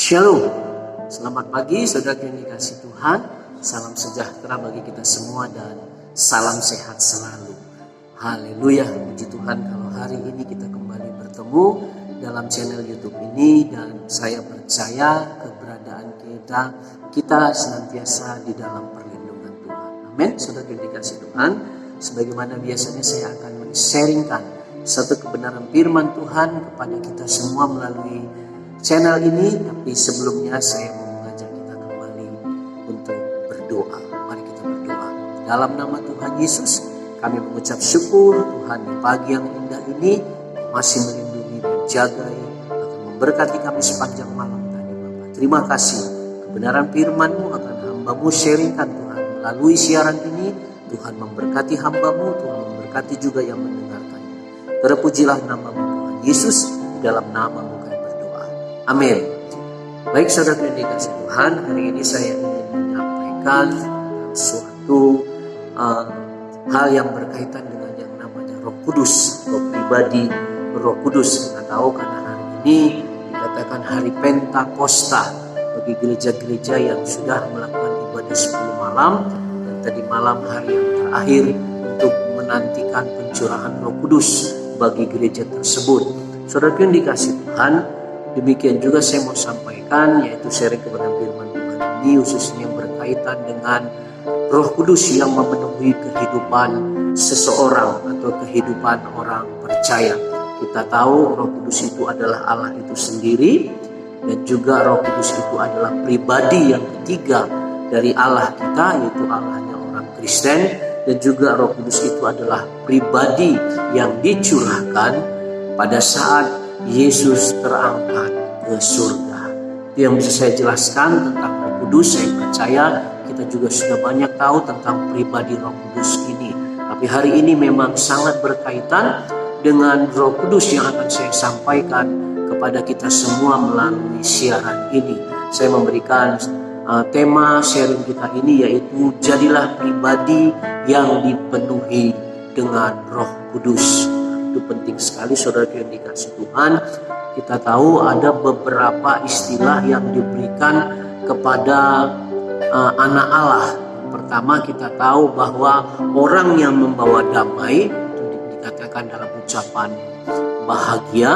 Shalom, selamat pagi saudara yang dikasih Tuhan. Salam sejahtera bagi kita semua dan salam sehat selalu. Haleluya, puji Tuhan kalau hari ini kita kembali bertemu dalam channel YouTube ini. Dan saya percaya keberadaan kita senantiasa di dalam perlindungan Tuhan. Amin, saudara yang dikasih Tuhan. Sebagaimana biasanya saya akan men-sharingkan satu kebenaran firman Tuhan kepada kita semua melalui channel ini. Tapi sebelumnya saya mau mengajak kita kembali untuk berdoa. Mari kita berdoa. Dalam nama Tuhan Yesus kami mengucap syukur Tuhan di pagi yang indah ini masih melindungi dan jaga, akan memberkati kami sepanjang malam tadi Bapak. Terima kasih kebenaran firman-Mu akan hamba-Mu sharingkan Tuhan melalui siaran ini. Tuhan memberkati hamba-Mu, Tuhan memberkati juga yang mendengarkannya. Terpujilah nama-Mu Tuhan Yesus, di dalam nama-Mu kami berdoa. Amin. Baik saudara yang dikasih Tuhan, hari ini saya ingin menyampaikan suatu hal yang berkaitan dengan yang namanya Roh Kudus, Roh pribadi Roh Kudus. Kita tahu karena hari ini dikatakan hari Pentakosta bagi gereja-gereja yang sudah melakukan ibadah 10 malam. Dan tadi malam hari yang terakhir untuk menantikan pencurahan Roh Kudus bagi gereja tersebut. Saudara yang dikasih Tuhan, demikian juga saya mau sampaikan yaitu sharing kebenaran firman Tuhan ini khususnya yang berkaitan dengan Roh Kudus yang memenuhi kehidupan seseorang atau kehidupan orang percaya. Kita tahu Roh Kudus itu adalah Allah itu sendiri, dan juga Roh Kudus itu adalah pribadi yang ketiga dari Allah kita, yaitu Allahnya orang Kristen. Dan juga Roh Kudus itu adalah pribadi yang dicurahkan pada saat Yesus terangkat ke surga. Itu yang bisa saya jelaskan tentang Roh Kudus. Saya percaya kita juga sudah banyak tahu tentang pribadi Roh Kudus ini. Tapi hari ini memang sangat berkaitan dengan Roh Kudus yang akan saya sampaikan kepada kita semua melalui siaran ini. Saya memberikan tema sharing kita ini yaitu jadilah pribadi yang dipenuhi dengan Roh Kudus. Itu penting sekali saudara yang dikasih Tuhan. Kita tahu ada beberapa istilah yang diberikan kepada anak Allah. Pertama, kita tahu bahwa orang yang membawa damai itu dikatakan dalam ucapan bahagia.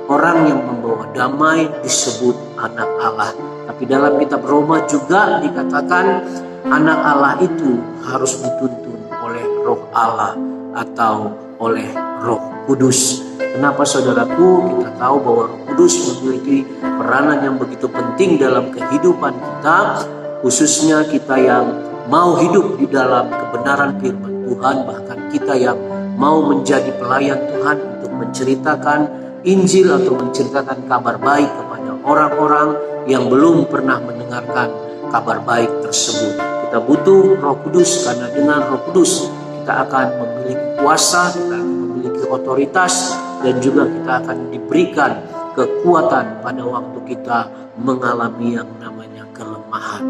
Orang yang membawa damai disebut anak Allah. Tapi dalam kitab Roma juga dikatakan anak Allah itu harus dituntun oleh Roh Allah atau oleh Roh Kudus. Kenapa saudaraku? Kita tahu bahwa Roh Kudus memiliki peranan yang begitu penting dalam kehidupan kita, khususnya kita yang mau hidup di dalam kebenaran firman Tuhan, bahkan kita yang mau menjadi pelayan Tuhan untuk menceritakan Injil atau menceritakan kabar baik kepada orang-orang yang belum pernah mendengarkan kabar baik tersebut. Kita butuh Roh Kudus, karena dengan Roh Kudus kita akan memiliki kuasa, kita akan memiliki otoritas, dan juga kita akan diberikan kekuatan pada waktu kita mengalami yang namanya kelemahan.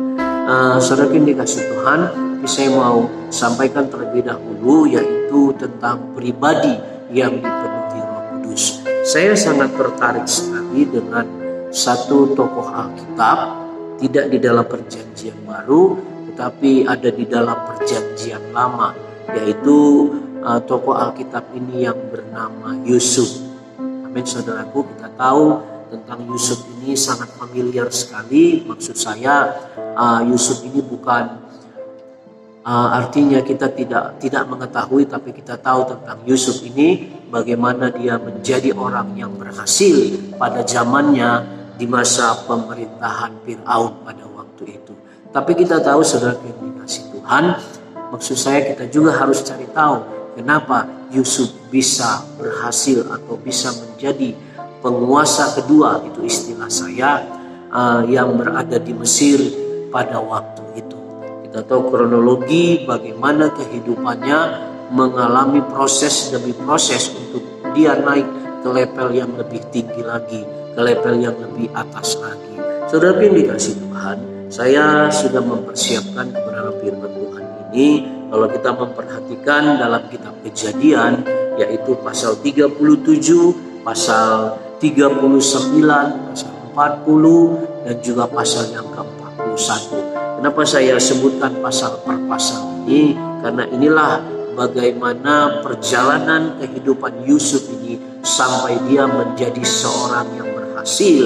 Saudara yang dikasih Tuhan, saya mau sampaikan terlebih dahulu yaitu tentang pribadi yang dipenuhi Roh Kudus. Saya sangat tertarik sekali dengan satu tokoh Alkitab, tidak di dalam perjanjian baru, tetapi ada di dalam perjanjian lama, yaitu tokoh Alkitab ini yang bernama Yusuf. Amin saudaraku, kita tahu tentang Yusuf ini sangat familiar sekali. Maksud saya Yusuf ini bukan artinya kita tidak mengetahui, tapi kita tahu tentang Yusuf ini bagaimana dia menjadi orang yang berhasil pada zamannya di masa pemerintahan Firaun pada waktu itu. Tapi kita tahu saudara yang dikasih Tuhan, maksud saya kita juga harus cari tahu kenapa Yusuf bisa berhasil atau bisa menjadi penguasa kedua, itu istilah saya, yang berada di Mesir pada waktu itu. Kita tahu kronologi bagaimana kehidupannya mengalami proses demi proses untuk dia naik ke level yang lebih tinggi lagi, ke level yang lebih atas lagi. Saudara yang dikasih Tuhan, saya sudah mempersiapkan kebenaran firman Tuhan ini. Kalau kita memperhatikan dalam kitab Kejadian, yaitu pasal 37, pasal 39, pasal ke-40 dan juga pasal yang ke-41. Kenapa saya sebutkan pasal per pasal ini? Karena inilah bagaimana perjalanan kehidupan Yusuf ini sampai dia menjadi seorang yang berhasil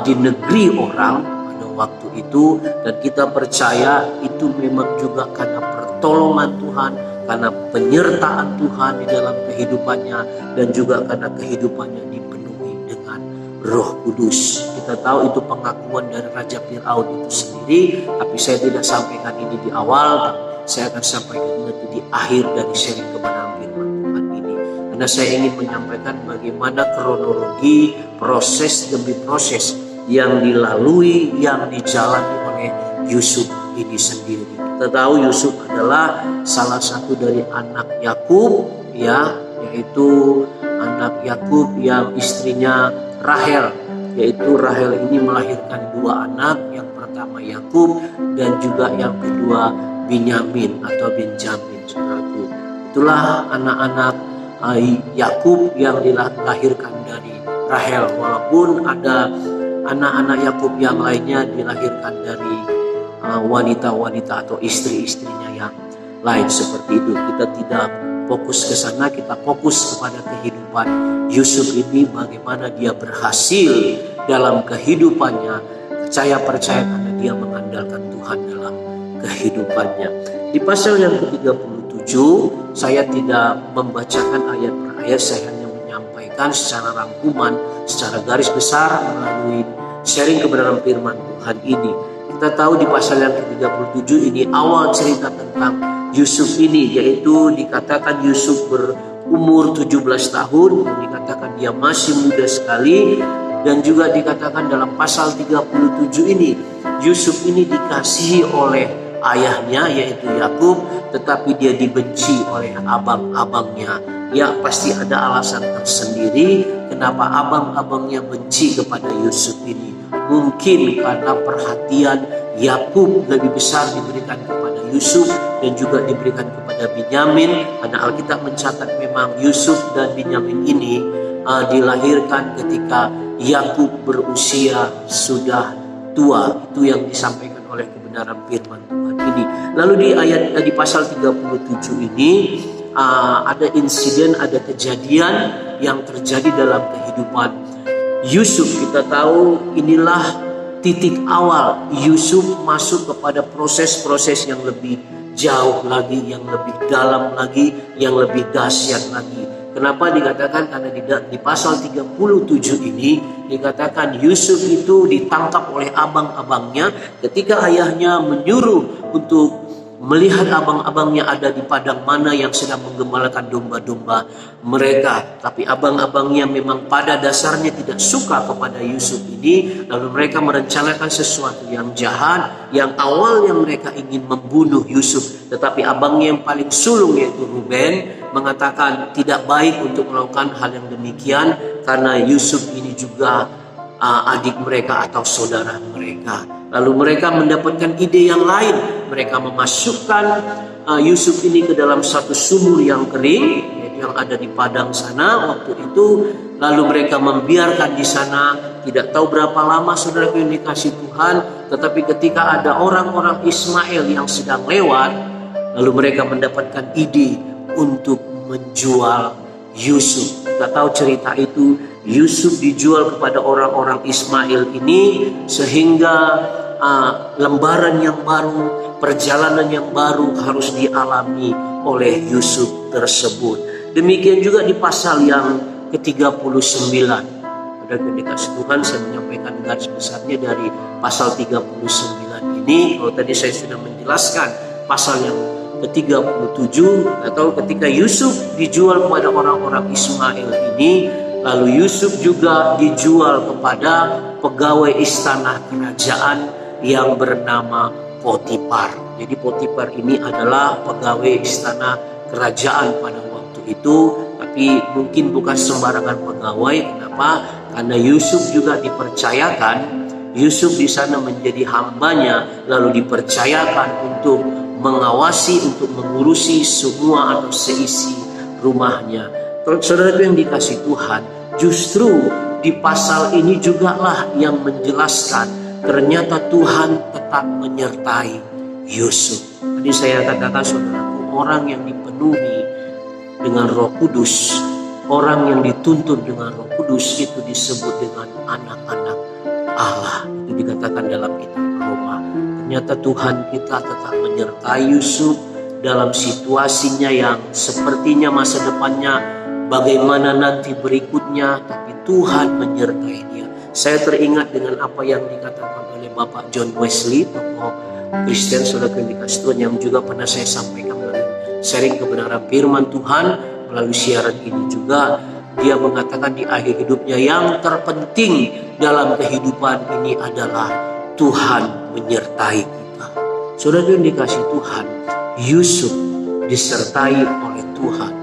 di negeri orang pada waktu itu. Dan kita percaya itu memang juga karena pertolongan Tuhan, karena penyertaan Tuhan di dalam kehidupannya, dan juga karena kehidupannya dipenuhi dengan Roh Kudus. Kita tahu itu pengakuan dari Raja Firaun itu sendiri, tapi saya tidak sampaikan ini di awal, tapi saya akan sampaikan itu di akhir dari seri kebenaran firman Tuhan ini. Karena saya ingin menyampaikan bagaimana kronologi proses demi proses yang dilalui, yang dijalani oleh Yusuf ini sendiri. Kita tahu Yusuf adalah salah satu dari anak Yakub, ya, yaitu anak Yakub yang istrinya Rahel, yaitu Rahel ini melahirkan dua anak, yang pertama Yakub dan juga yang kedua Binyamin atau Benjamin, saudaraku. Itulah anak-anak Yakub yang dilahirkan dari Rahel, walaupun ada anak-anak Yakub yang lainnya dilahirkan dari wanita-wanita atau istri-istrinya yang lain seperti itu. Kita tidak fokus ke sana, kita fokus kepada kehidupan Yusuf ini, bagaimana dia berhasil dalam kehidupannya. Percaya karena dia mengandalkan Tuhan dalam kehidupannya. Di pasal yang ke-37 saya tidak membacakan ayat per ayat, saya hanya menyampaikan secara rangkuman, secara garis besar melalui sharing kebenaran firman Tuhan ini. Kita tahu di pasal yang ke-37 ini awal cerita tentang Yusuf ini, yaitu dikatakan Yusuf berumur 17 tahun, dikatakan dia masih muda sekali, dan juga dikatakan dalam pasal 37 ini Yusuf ini dikasihi oleh ayahnya yaitu Yakub, tetapi dia dibenci oleh abang-abangnya. Ya, pasti ada alasan tersendiri kenapa abang-abangnya benci kepada Yusuf ini. Mungkin karena perhatian Yakub lebih besar diberikan kepada Yusuf dan juga diberikan kepada Binyamin. Karena Alkitab mencatat memang Yusuf dan Binyamin ini dilahirkan ketika Yakub berusia sudah tua. Itu yang disampaikan oleh kebenaran firman Tuhan ini. Lalu di pasal 37 ini ada insiden, ada kejadian yang terjadi dalam kehidupan Yusuf. Kita tahu inilah titik awal Yusuf masuk kepada proses-proses yang lebih jauh lagi, yang lebih dalam lagi, yang lebih dahsyat lagi. Kenapa dikatakan? Karena di pasal 37 ini dikatakan Yusuf itu ditangkap oleh abang-abangnya ketika ayahnya menyuruh untuk melihat abang-abangnya ada di padang mana yang sedang menggembalakan domba-domba mereka. Tapi abang-abangnya memang pada dasarnya tidak suka kepada Yusuf ini. Lalu mereka merencanakan sesuatu yang jahat, yang awalnya mereka ingin membunuh Yusuf. Tetapi abangnya yang paling sulung yaitu Ruben mengatakan tidak baik untuk melakukan hal yang demikian, karena Yusuf ini juga adik mereka atau saudara mereka. Lalu mereka mendapatkan ide yang lain. Mereka memasukkan Yusuf ini ke dalam satu sumur yang kering, yaitu yang ada di padang sana waktu itu. Lalu mereka membiarkan di sana. Tidak tahu berapa lama, saudara yang dikasih Tuhan. Tetapi ketika ada orang-orang Ismail yang sedang lewat, lalu mereka mendapatkan ide untuk menjual Yusuf. Kita tahu cerita itu. Yusuf dijual kepada orang-orang Ismail ini, sehingga lembaran yang baru, perjalanan yang baru harus dialami oleh Yusuf tersebut. Demikian juga di pasal yang ke-39. Pada dikasih Tuhan, saya menyampaikan garis besarnya dari pasal 39 ini. Kalau tadi saya sudah menjelaskan pasal yang ke-37, atau ketika Yusuf dijual kepada orang-orang Ismail ini, lalu Yusuf juga dijual kepada pegawai istana kerajaan yang bernama Potifar. Jadi Potifar ini adalah pegawai istana kerajaan pada waktu itu, tapi mungkin bukan sembarangan pegawai. Kenapa? Karena Yusuf juga dipercayakan, Yusuf di sana menjadi hambanya, lalu dipercayakan untuk mengawasi, untuk mengurusi semua atau seisi rumahnya. Saudara yang dikasih Tuhan, justru di pasal ini juga lah yang menjelaskan ternyata Tuhan tetap menyertai Yusuf. Tadi saya katakan saudaraku, orang yang dipenuhi dengan Roh Kudus, orang yang dituntun dengan Roh Kudus itu disebut dengan anak-anak Allah. Itu dikatakan dalam kitab Roma. Ternyata Tuhan kita tetap menyertai Yusuf dalam situasinya yang sepertinya masa depannya bagaimana nanti berikutnya, tapi Tuhan menyertai dia. Saya teringat dengan apa yang dikatakan oleh Bapak John Wesley, tokoh Kristen saudara yang dikasih Tuhan, yang juga pernah saya sampaikan melalui sharing kebenaran firman Tuhan melalui siaran ini juga. Dia mengatakan di akhir hidupnya yang terpenting dalam kehidupan ini adalah Tuhan menyertai kita. Saudara yang dikasih Tuhan, Yusuf disertai oleh Tuhan.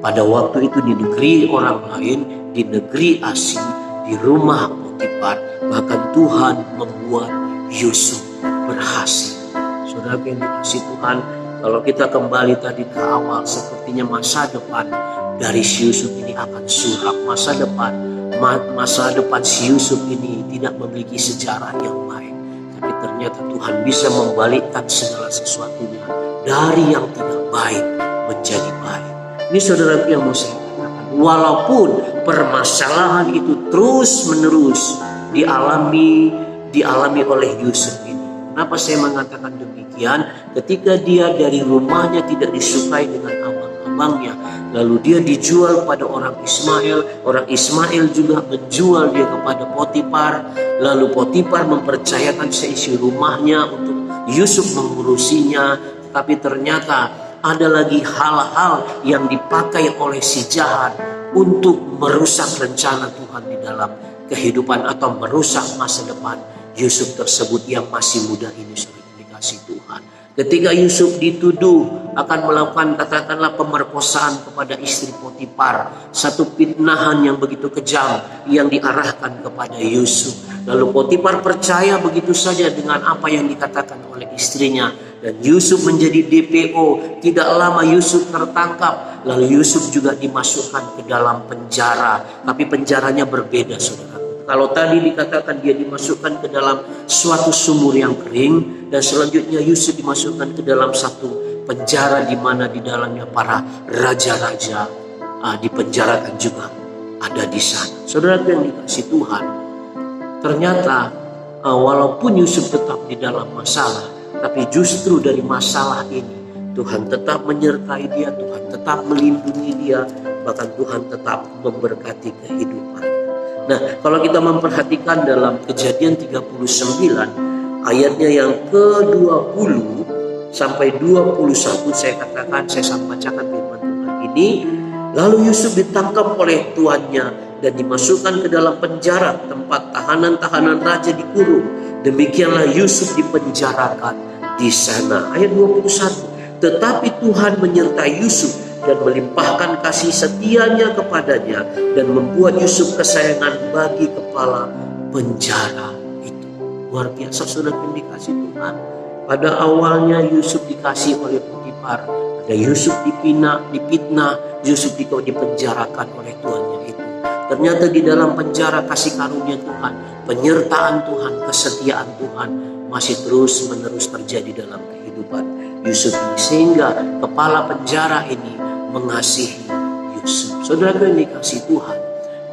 Pada waktu itu di negeri orang lain, di negeri asing, di rumah Potifar, bahkan Tuhan membuat Yusuf berhasil. Saudara yang dikasih Tuhan, kalau kita kembali tadi ke awal, sepertinya masa depan dari si Yusuf ini akan suram. Masa depan si Yusuf ini tidak memiliki sejarah yang baik. Tapi ternyata Tuhan bisa membalikkan segala sesuatunya dari yang tidak baik menjadi baik. Ini saudara yang mau saya katakan, walaupun permasalahan itu terus menerus dialami oleh Yusuf ini. Kenapa saya mengatakan demikian? Ketika dia dari rumahnya tidak disukai dengan abang-abangnya, lalu dia dijual pada orang Ismail juga menjual dia kepada Potifar, lalu Potifar mempercayakan seisi rumahnya untuk Yusuf mengurusinya, tapi ternyata ada lagi hal-hal yang dipakai oleh si jahat untuk merusak rencana Tuhan di dalam kehidupan atau merusak masa depan Yusuf tersebut yang masih muda ini, saudara dikasih Tuhan. Ketika Yusuf dituduh akan melakukan katakanlah pemerkosaan kepada istri Potifar, satu fitnahan yang begitu kejam yang diarahkan kepada Yusuf. Lalu Potifar percaya begitu saja dengan apa yang dikatakan oleh istrinya, dan Yusuf menjadi DPO. Tidak lama Yusuf tertangkap, lalu Yusuf juga dimasukkan ke dalam penjara, tapi penjaranya berbeda, saudara. Kalau tadi dikatakan dia dimasukkan ke dalam suatu sumur yang kering, dan selanjutnya Yusuf dimasukkan ke dalam satu penjara di mana di dalamnya para raja-raja dipenjarakan juga ada di sana. Saudara yang dikasih Tuhan, ternyata walaupun Yusuf tetap di dalam masalah, tapi justru dari masalah ini Tuhan tetap menyertai dia, Tuhan tetap melindungi dia, bahkan Tuhan tetap memberkati kehidupan. Nah, kalau kita memperhatikan dalam Kejadian 39 ayatnya yang ke-20 sampai 21, saya bacakan firman Tuhan ini. Lalu Yusuf ditangkap oleh tuannya dan dimasukkan ke dalam penjara, tempat tahanan-tahanan raja dikurung. Demikianlah Yusuf dipenjarakan di sana. Ayat 21. Tetapi Tuhan menyertai Yusuf dan melimpahkan kasih setianya kepadanya dan membuat Yusuf kesayangan bagi kepala penjara itu. Luar biasa, saudara yang dikasih Tuhan. Pada awalnya Yusuf dikasih oleh Potifar, ada Yusuf dipitnah, Yusuf dipenjarakan oleh tuannya itu. Ternyata di dalam penjara kasih karunia Tuhan, penyertaan Tuhan, kesetiaan Tuhan masih terus menerus terjadi dalam kehidupan Yusuf ini, sehingga kepala penjara ini mengasihi Yusuf. Saudara yang dikasih Tuhan,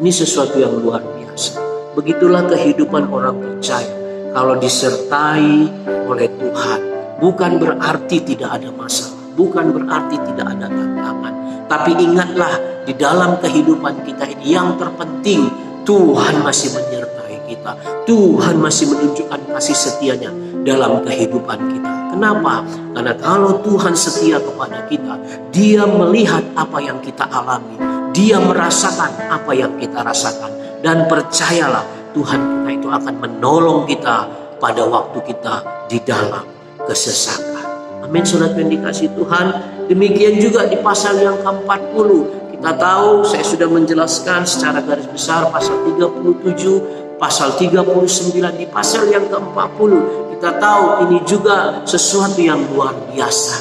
ini sesuatu yang luar biasa. Begitulah kehidupan orang percaya. Kalau disertai oleh Tuhan, bukan berarti tidak ada masalah, bukan berarti tidak ada tantangan. Tapi ingatlah, di dalam kehidupan kita ini yang terpenting Tuhan masih menyertai kita. Tuhan masih menunjukkan kasih setianya dalam kehidupan kita. Kenapa? Karena kalau Tuhan setia kepada kita, Dia melihat apa yang kita alami, Dia merasakan apa yang kita rasakan, dan percayalah Tuhan kita itu akan menolong kita pada waktu kita di dalam kesesakan. Amin, saudara yang dikasih Tuhan. Demikian juga di pasal yang ke-40. Kita tahu, saya sudah menjelaskan secara garis besar pasal 37, pasal 39, di pasal yang ke-40. Kita tahu ini juga sesuatu yang luar biasa.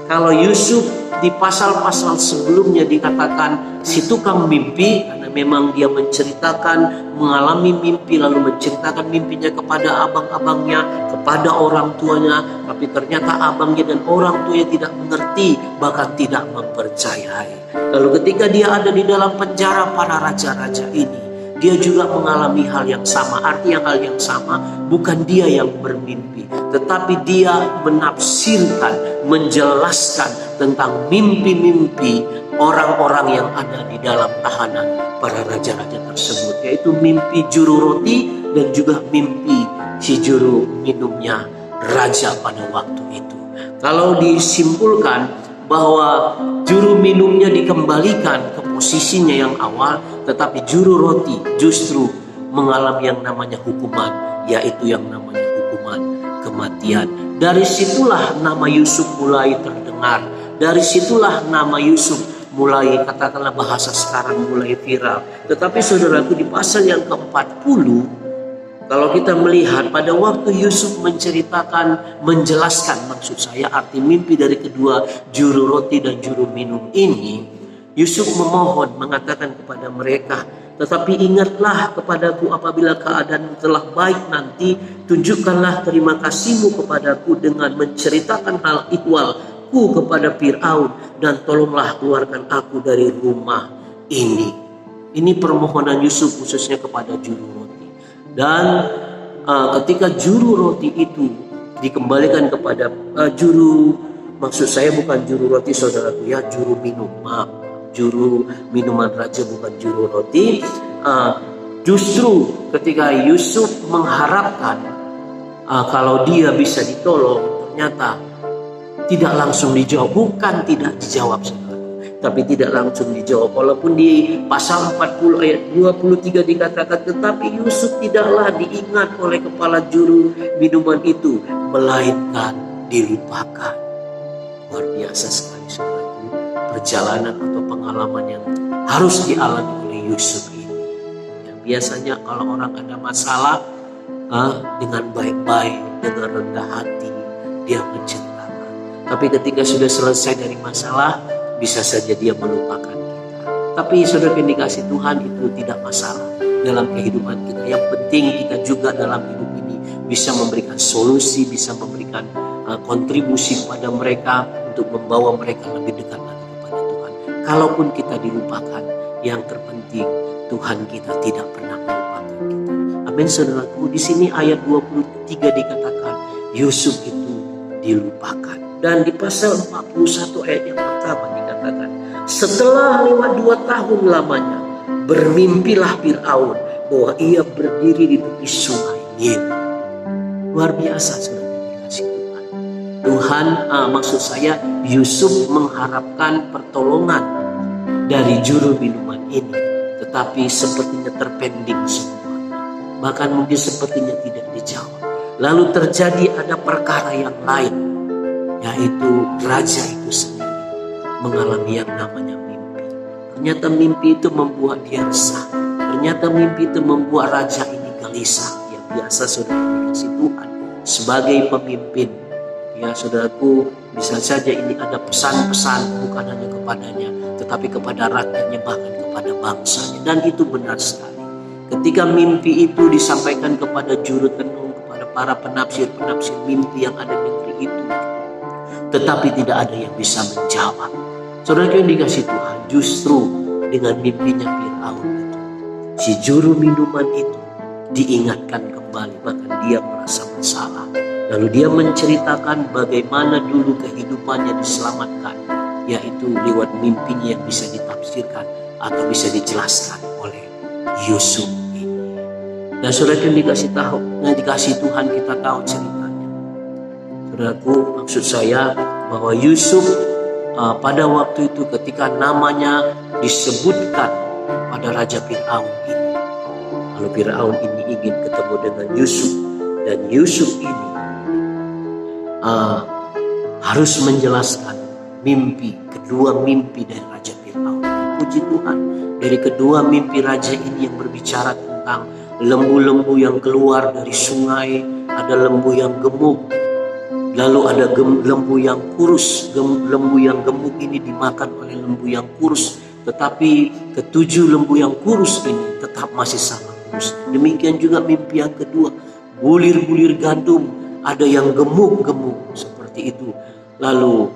Kalau Yusuf di pasal-pasal sebelumnya dikatakan si tukang mimpi, karena memang dia menceritakan, mengalami mimpi lalu menceritakan mimpinya kepada abang-abangnya, kepada orang tuanya, tapi ternyata abangnya dan orang tuanya tidak mengerti, bahkan tidak mempercayai. Lalu ketika dia ada di dalam penjara para raja-raja ini, dia juga mengalami hal yang sama. Artinya hal yang sama, bukan dia yang bermimpi, tetapi dia menafsirkan, menjelaskan tentang mimpi-mimpi orang-orang yang ada di dalam tahanan para raja-raja tersebut, yaitu mimpi juru roti dan juga mimpi si juru minumnya raja pada waktu itu. Kalau disimpulkan bahwa juru minumnya dikembalikan ke posisinya yang awal, tetapi juru roti justru mengalami yang namanya hukuman, yaitu yang namanya hukuman kematian. Dari situlah nama Yusuf mulai terdengar. Dari situlah nama Yusuf mulai, katakanlah bahasa sekarang, mulai viral. Tetapi saudaraku, di pasal yang ke-40, kalau kita melihat pada waktu Yusuf menceritakan, menjelaskan maksud saya arti mimpi dari kedua juru roti dan juru minum ini, Yusuf memohon, mengatakan kepada mereka, tetapi ingatlah kepadaku apabila keadaan telah baik nanti, tunjukkanlah terima kasihmu kepadaku dengan menceritakan hal ihwalku kepada Fir'aun, dan tolonglah keluarkan aku dari rumah ini. Ini permohonan Yusuf khususnya kepada juru roti. Dan ketika juru roti itu dikembalikan kepada maksud saya bukan juru roti saudaraku ya, juru minum, maaf, juru minuman raja bukan juru roti. Justru ketika Yusuf mengharapkan kalau dia bisa ditolong, ternyata tidak langsung dijawab. Bukan tidak dijawab tapi tidak langsung dijawab. Walaupun di pasal 40 ayat 23 dikatakan, tetapi Yusuf tidaklah diingat oleh kepala juru minuman itu, melainkan dilupakan. Luar biasa sekali saudaraku, perjalanan atau pengalaman yang harus dialami oleh Yusuf ini. Yang biasanya kalau orang ada masalah, dengan baik-baik, dengan rendah hati, dia menceritakan. Tapi ketika sudah selesai dari masalah, bisa saja dia melupakan kita. Tapi saudara yang dikasih Tuhan, itu tidak masalah dalam kehidupan kita. Yang penting kita juga dalam hidup ini bisa memberikan solusi, bisa memberikan kontribusi kepada mereka untuk membawa mereka lebih dekat lagi kepada Tuhan. Kalaupun kita dilupakan, yang terpenting Tuhan kita tidak pernah melupakan kita. Amin saudaraku. Di sini ayat 23 dikatakan Yusuf itu dilupakan. Dan di pasal 41 ayat yang pertama dikatakan, setelah lewat 2 tahun lamanya, bermimpilah Fir'aun bahwa ia berdiri di tepi sungai Nil. Luar biasa saudara dikasih Tuhan. Maksud saya Yusuf mengharapkan pertolongan dari juru minuman ini, tetapi sepertinya terpending semua. Bahkan mungkin sepertinya tidak dijawab. Lalu terjadi ada perkara yang lain, yaitu raja itu sendiri mengalami yang namanya mimpi. Ternyata mimpi itu membuat dia resah. Ternyata mimpi itu membuat raja ini gelisah. Ya biasa saudara dikasih Tuhan sebagai pemimpin. Ya saudaraku, bisa saja ini ada pesan-pesan bukan hanya kepadanya, tetapi kepada rakyatnya, bahkan kepada bangsanya. Dan itu benar sekali. Ketika mimpi itu disampaikan kepada juru tenung, kepada para penafsir-penafsir mimpi yang ada di negeri itu, tetapi tidak ada yang bisa menjawab. Saudara yang dikasih Tuhan, justru dengan mimpinya Fir'aun itu, si juru minuman itu diingatkan kembali, bahkan dia merasa bersalah. Lalu dia menceritakan bagaimana dulu kehidupannya diselamatkan, yaitu lewat mimpinya yang bisa ditafsirkan atau bisa dijelaskan oleh Yusuf ini. Dan saudara yang dikasih Tuhan, kita tahu ceritanya. Saudaraku, maksud saya bahwa Yusuf pada waktu itu ketika namanya disebutkan pada Raja Fir'aun ini, lalu Fir'aun ini ingin ketemu dengan Yusuf, dan Yusuf ini harus menjelaskan kedua mimpi dari Raja Fir'aun. Puji Tuhan, dari kedua mimpi raja ini yang berbicara tentang lembu-lembu yang keluar dari sungai, ada lembu yang gemuk, lalu ada lembu yang kurus. Lembu yang gemuk ini dimakan oleh lembu yang kurus. tetapi ketujuh lembu yang kurus ini tetap masih sama kurus. Demikian juga mimpi yang kedua, bulir-bulir gandum ada yang gemuk-gemuk seperti itu. Lalu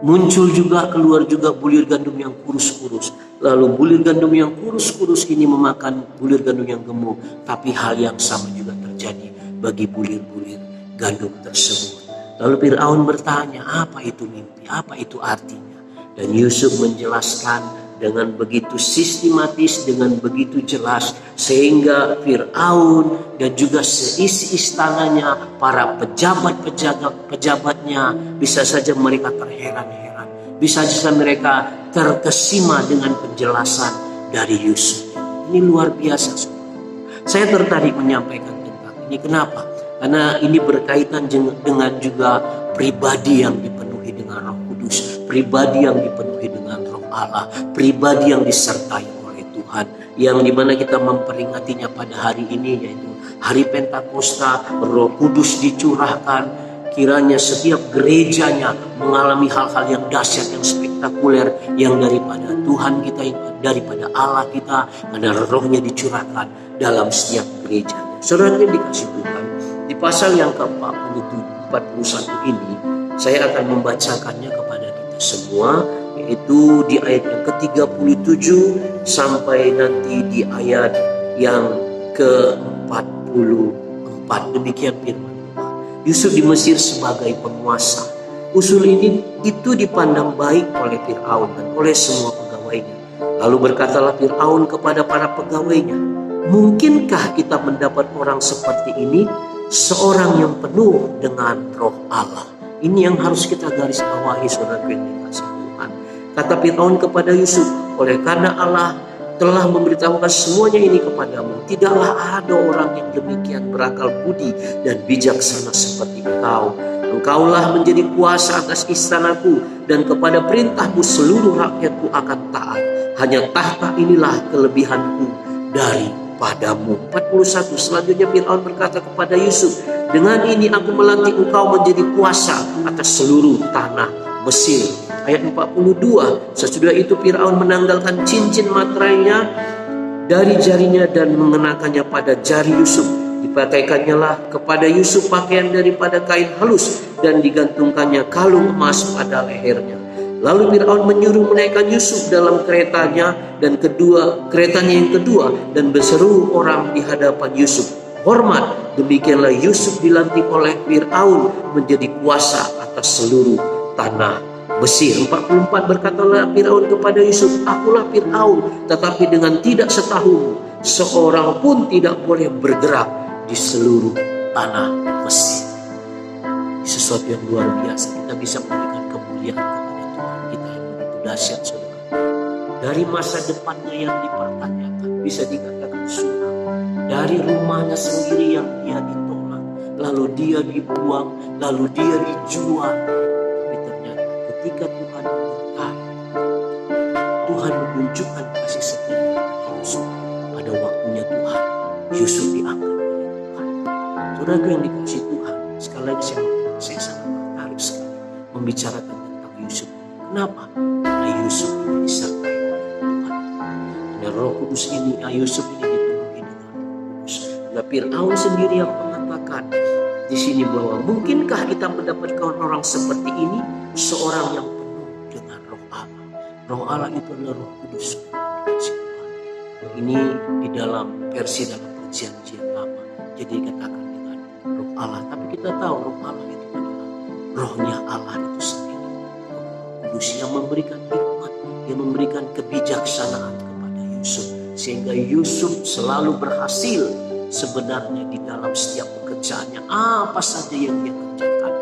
muncul juga, keluar juga bulir gandum yang kurus-kurus. Lalu bulir gandum yang kurus-kurus ini memakan bulir gandum yang gemuk. Tapi hal yang sama juga terjadi bagi bulir-bulir gandum tersebut. Lalu Fir'aun bertanya, apa itu mimpi? Apa itu artinya? Dan Yusuf menjelaskan dengan begitu sistematis, dengan begitu jelas, sehingga Fir'aun dan juga seisi istananya, para pejabatnya, bisa saja mereka terheran-heran. Bisa saja mereka terkesima dengan penjelasan dari Yusuf. Ini luar biasa. Saya tertarik menyampaikan tentang ini. Kenapa? Karena ini berkaitan dengan juga pribadi yang dipenuhi dengan Roh Kudus, pribadi yang dipenuhi dengan Roh Allah, pribadi yang disertai oleh Tuhan, yang dimana kita memperingatinya pada hari ini, yaitu hari Pentakosta. Roh Kudus dicurahkan, kiranya setiap gerejanya mengalami hal-hal yang dahsyat, yang spektakuler, yang daripada Tuhan kita, yang daripada Allah kita, karena rohnya dicurahkan dalam setiap gerejanya. Saudara yang dikasih Tuhan, di pasal yang ke-41 ini, saya akan membacakannya kepada kita semua, yaitu di ayat yang ke-37 sampai nanti di ayat yang ke-44. Demikian firman Tuhan. Yusuf di Mesir sebagai penguasa. Usul ini itu dipandang baik oleh Fir'aun dan oleh semua pegawainya. Lalu berkatalah Fir'aun kepada para pegawainya, mungkinkah kita mendapat orang seperti ini, seorang yang penuh dengan Roh Allah? Ini yang harus kita garis bawahi, saudara yang dikasihi Tuhan. Kata Fir'aun kepada Yusuf, oleh karena Allah telah memberitahukan semuanya ini kepadamu, tidaklah ada orang yang demikian berakal budi dan bijaksana seperti engkau. Engkaulah menjadi kuasa atas istanaku, dan kepada perintahmu seluruh rakyatku akan taat. Hanya tahta inilah kelebihanku daripadamu. 41. Selanjutnya Fir'aun berkata kepada Yusuf, dengan ini aku melantik engkau menjadi kuasa atas seluruh tanah Mesir. Ayat 42. Sesudah itu Fir'aun menanggalkan cincin materainya dari jarinya dan mengenakannya pada jari Yusuf. Dipakaikannya lah kepada Yusuf pakaian daripada kain halus dan digantungkannya kalung emas pada lehernya. Lalu Fir'aun menyuruh menaikkan Yusuf dalam keretanya yang kedua dan berseru orang di hadapan Yusuf, hormat. Demikianlah Yusuf dilantik oleh Fir'aun menjadi kuasa atas seluruh tanah Mesir. 44. Berkatalah Fir'aun kepada Yusuf, akulah Fir'aun, tetapi dengan tidak setahumu seorang pun tidak boleh bergerak di seluruh tanah Mesir. Sesuatu yang luar biasa. Kita bisa memberikan kemuliaan kepada Tuhan kita yang begitu dahsyat, saudara. Dari masa depannya yang dipertanyakan, bisa dikatakan suram. Dari rumahnya sendiri yang dia ditolak, lalu dia dibuang, lalu dia dijual. Tapi ternyata ketika Tuhan menyertai, Tuhan menunjukkan kasih setia kepada Yusuf. Pada waktunya Tuhan, Yusuf diangkat oleh Tuhan. Saudara yang dikasihi Tuhan, sekali lagi saya sangat tertarik sekali membicarakan tentang Yusuf. Kenapa? Karena Yusuf ini disertai oleh Tuhan. Karena Roh Kudus ini, Yusuf ini dipenuhi dengan Roh Kudus. Nah, Fir'aun sendiri yang mengatakan di sini bahwa mungkinkah kita mendapatkan orang seperti ini, seorang yang penuh dengan Roh Allah. Roh Allah itu adalah Roh Kudus. Ini di dalam versi dalam perjanjian lama, jadi dikatakan dengan Roh Allah. Tapi kita tahu Roh Allah itu adalah rohnya Allah itu sendiri, Kudus, yang memberikan hikmat, yang memberikan kebijaksanaan kepada Yusuf, sehingga Yusuf selalu berhasil sebenarnya di dalam setiap pekerjaannya. Apa saja yang dia kerjakan,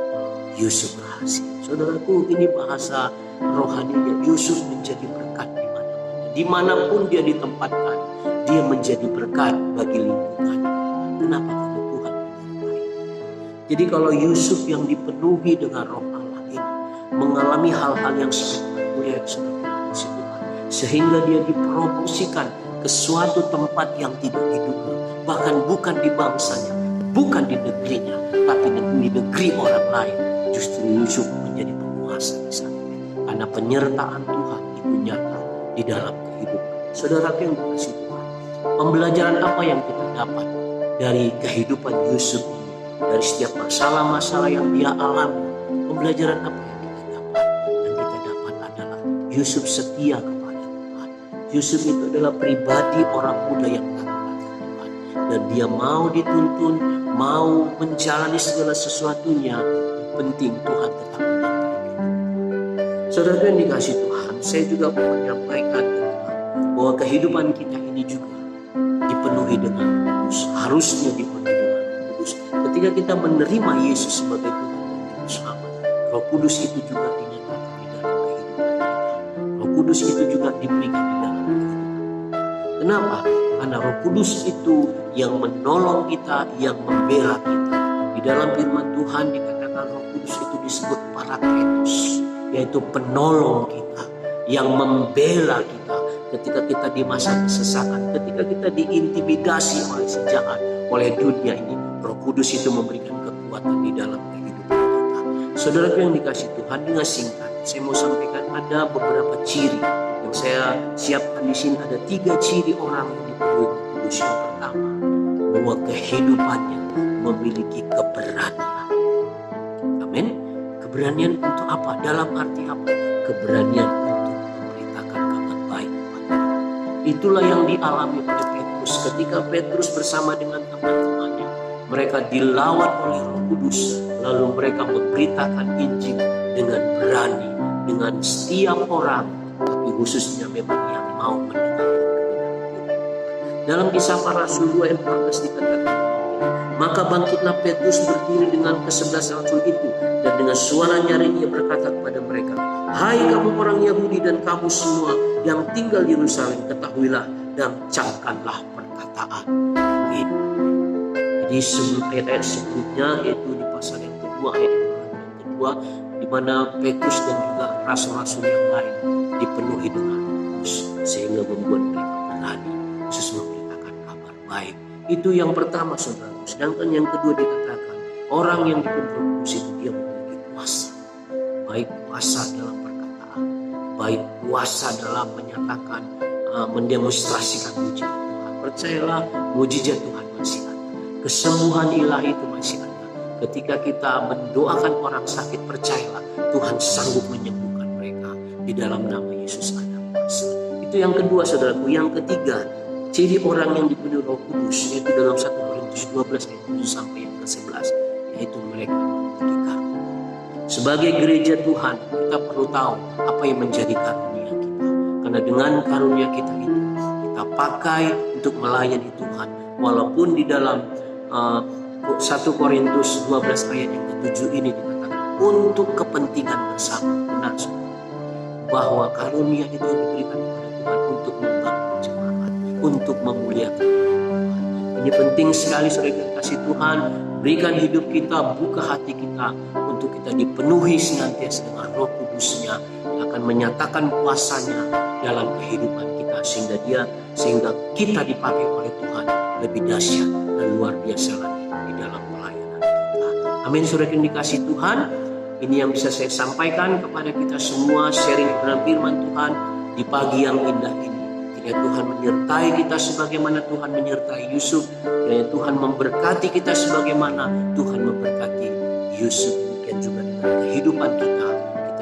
Yusuf berhasil. Saudaraku, ini bahasa rohaninya. Yusuf menjadi berkat dimana-mana. Dimanapun dia ditempatkan, dia menjadi berkat bagi lingkungannya. Kenapa? Karena Tuhan menyertai. Jadi kalau Yusuf yang dipenuhi dengan Roh Allah ini mengalami hal-hal yang spektakuler sehingga dia dipromosikan ke suatu tempat yang tidak diduga, bahkan bukan di bangsanya, bukan di negerinya, tapi di negeri orang lain. Justru Yusuf menjadi penguasa di sana karena penyertaan Tuhan itu nyata di dalam kehidupan. Saudara yang dikasihi Tuhan, pembelajaran apa yang kita dapat dari kehidupan Yusuf ini, dari setiap masalah-masalah yang dia alami? Pembelajaran apa yang kita dapat? Yang kita dapat adalah Yusuf setia kepada Tuhan. Yusuf itu adalah pribadi orang muda yang taat akan Tuhan, dan dia mau dituntun, mau menjalani segala sesuatunya. Yang penting Tuhan tetap menyertai dia. Saudara yang dikasihi Tuhan, saya juga mau menyampaikan bahwa kehidupan kita ini juga dipenuhi dengan kudus, harusnya dipenuhi dengan kudus. Ketika kita menerima Yesus sebagai Tuhan dan Juru Selamat, Roh Kudus itu juga dinyatakan di dalam kehidupan kita. Roh Kudus itu juga diberikan di dalam kehidupan kita. Kenapa? Karena Roh Kudus itu yang menolong kita, yang membela kita. Di dalam firman Tuhan dikatakan Roh Kudus itu disebut Parakletos, yaitu penolong kita, yang membela kita ketika kita di masa kesesakan, ketika kita diintimidasi oleh si jahat, oleh dunia ini. Roh Kudus itu memberikan kekuatan di dalam kehidupan kita. Saudara yang dikasihi Tuhan, dengan singkat saya mau sampaikan ada beberapa ciri yang saya siapkan di sini. Ada 3 ciri orang yang dipenuhi Roh Kudus. Yang pertama, bahwa kehidupannya memiliki keberanian. Amin. Keberanian untuk apa? Dalam arti apa? Keberanian untuk memberitakan kabar baik. Itulah yang dialami oleh Petrus. Ketika Petrus bersama dengan teman-temannya, mereka dilawat oleh Roh Kudus, lalu mereka memberitakan Injil dengan berani, dengan setiap orang, tapi khususnya memang yang mau mendengar kebenaran. Dalam Kisah Para Rasul 2:14 dikatakan, maka bangkitlah Petrus berdiri dengan ke-11 rasul itu, dan dengan suara nyaring ia berkata kepada mereka, hai kamu orang Yahudi dan kamu semua yang tinggal di Yerusalem, ketahuilah dan camkanlah perkataan ini. Jadi sebelum ayat sebelumnya, yaitu di pasal yang kedua, ayat yang kedua, di mana Petrus dan juga rasul-rasul yang lain dipenuhi dengan kudus, sehingga membuat mereka berani khusus memberitakan kabar baik. Itu yang pertama, saudara. Sedangkan yang kedua dikatakan, orang yang dipenuhi kudus itu dia memiliki kuasa. Baik kuasa dalam perkataan, baik kuasa dalam menyatakan, mendemonstrasikan mujizat Tuhan. Percayalah, mujizat Tuhan masih ada. Kesembuhan ilahi itu masih ada. Ketika kita mendoakan orang sakit, percayalah Tuhan sanggup menyembuhkan mereka. Di dalam nama Yesus ada kuasa. Itu yang kedua, saudaraku. Yang ketiga, ciri orang yang dipenuhi Roh Kudus, yaitu dalam 1 Korintus 12 ayat 7 sampai yang ke-11, yaitu mereka memiliki karunia. Sebagai gereja Tuhan, kita perlu tahu apa yang menjadi karunia kita. Karena dengan karunia kita itu, kita pakai untuk melayani Tuhan. Walaupun di dalam 1 Korintus 12 ayat yang ke-7 ini dikatakan untuk kepentingan bersama. Benar, saudara, bahwa karunia itu diberikan kepada Tuhan untuk membangun jemaat, untuk memuliakan Tuhan. Ini penting sekali, saudara kasih Tuhan. Berikan hidup kita, buka hati kita untuk kita dipenuhi senantiasa dengan Roh Kudus-Nya yang akan menyatakan kuasanya dalam kehidupan kita, sehingga kita dipakai oleh Tuhan lebih dahsyat dan luar biasa lagi di dalam pelayanan kita. Amin, saudara yang dikasihi Tuhan. Ini yang bisa saya sampaikan kepada kita semua, sharing dalam firman Tuhan di pagi yang indah ini. Kiranya Tuhan menyertai kita sebagaimana Tuhan menyertai Yusuf. Kiranya Tuhan memberkati kita sebagaimana Tuhan memberkati Yusuf. Demikian juga dengan kehidupan kita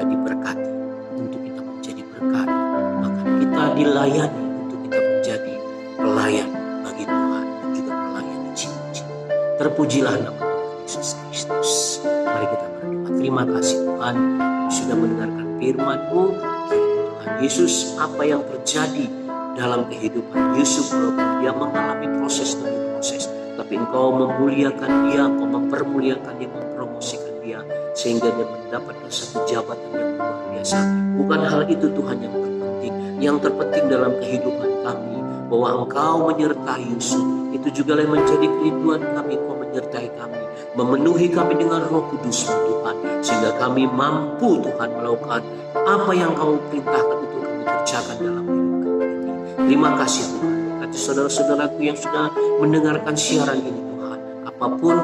diberkati untuk kita menjadi berkat. Maka kita dilayani untuk kita menjadi pelayan bagi Tuhan dan juga pelayan di jiwa-jiwa. Terpujilah nama Tuhan Yesus Kristus. Mari kita berdoa. Terima kasih Tuhan sudah mendengarkan firman-Mu. Tuhan Yesus, apa yang terjadi dalam kehidupan Yusuf, walaupun dia mengalami proses demi proses, tapi Engkau memuliakan dia, Engkau mempermuliakan dia, mempromosikan dia, sehingga dia mendapatkan satu jabatan yang luar biasa. Bukan hal itu Tuhan yang terpenting. Yang terpenting dalam kehidupan kami, bahwa Engkau menyertai Yusuf. Itu juga yang menjadi kerinduan kami, Engkau menyertai kami, memenuhi kami dengan Roh Kudus Tuhan, sehingga kami mampu Tuhan melakukan apa yang Kau perintahkan untuk kami kerjakan dalam hidup kami ini. Terima kasih Tuhan. Kata saudara-saudaraku yang sudah mendengarkan siaran ini Tuhan, apapun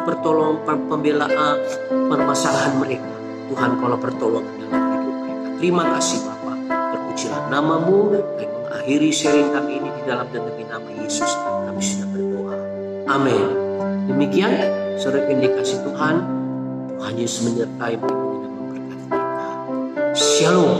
pembelaan permasalahan mereka, Tuhan Kaulah pertolongan dalam hidup mereka. Terima kasih Bapa. Terpujilah nama-Mu, baik mengakhiri sharing kami ini di dalam dan demi nama Yesus kami sudah berdoa. Amin. Demikian saudara yang dikasih Tuhan, Tuhan Yesus menyertai dan memberkati kita. Shalom.